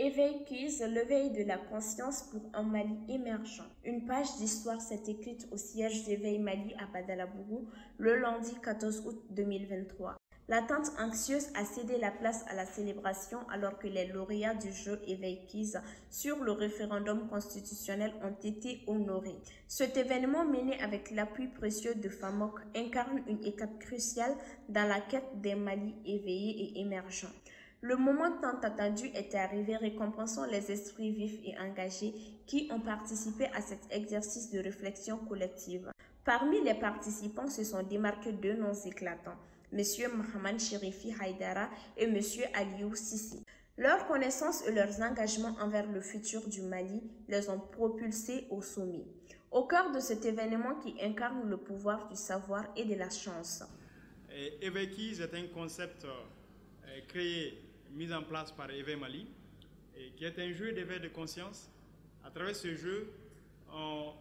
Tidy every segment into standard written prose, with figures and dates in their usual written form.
Éveil Kids, l'éveil de la conscience pour un Mali émergent. Une page d'histoire s'est écrite au siège d'Éveil Mali à Badalabougou le lundi 14 août 2023. L'attente anxieuse a cédé la place à la célébration alors que les lauréats du jeu Éveil Kids sur le référendum constitutionnel ont été honorés. Cet événement mené avec l'appui précieux de FAMOC incarne une étape cruciale dans la quête des Mali éveillés et émergents. Le moment tant attendu est arrivé, récompensant les esprits vifs et engagés qui ont participé à cet exercice de réflexion collective. Parmi les participants se sont démarqués deux noms éclatants, M. Mohamed Cherifi Haïdara et M. Aliou Sissi. Leur connaissance et leurs engagements envers le futur du Mali les ont propulsés au sommet. Au cœur de cet événement qui incarne le pouvoir du savoir et de la chance. Éveil Kids est un concept créé, mis en place par Éveil Mali, et qui est un jeu d'éveil de conscience. À travers ce jeu, on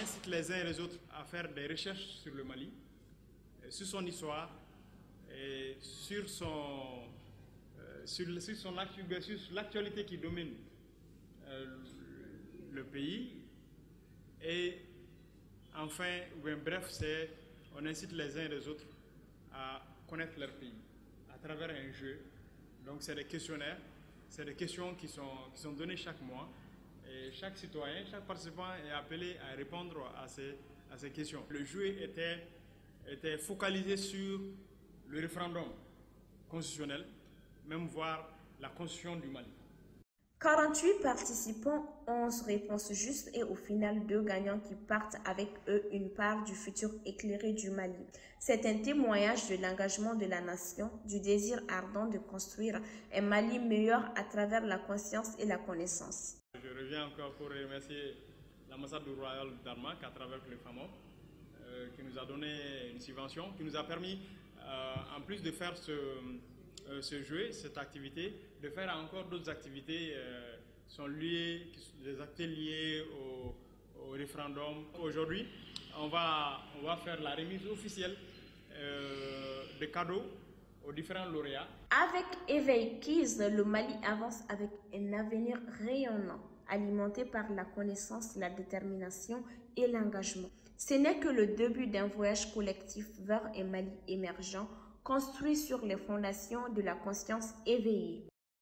incite les uns et les autres à faire des recherches sur le Mali, sur son histoire, et sur l'actualité qui domine le pays. Et enfin, bref, on incite les uns et les autres à connaître leur pays à travers un jeu. Donc c'est des questionnaires, c'est des questions qui sont données chaque mois. Et chaque citoyen, chaque participant est appelé à répondre à ces questions. Le jeu était focalisé sur le référendum constitutionnel, même voir la constitution du Mali. 48 participants, 11 réponses justes et au final 2 gagnants qui partent avec eux une part du futur éclairé du Mali. C'est un témoignage de l'engagement de la nation, du désir ardent de construire un Mali meilleur à travers la conscience et la connaissance. Je reviens encore pour remercier l'ambassade du Royal Danemark à travers le FAMOC qui nous a donné une subvention, qui nous a permis, en plus de faire ce jeu, cette activité, de faire encore d'autres activités des activités liées au référendum. Aujourd'hui, on va faire la remise officielle de cadeaux aux différents lauréats. Avec Éveil Kids, le Mali avance avec un avenir rayonnant, alimenté par la connaissance, la détermination et l'engagement. Ce n'est que le début d'un voyage collectif vers un Mali émergent, construit sur les fondations de la conscience éveillée.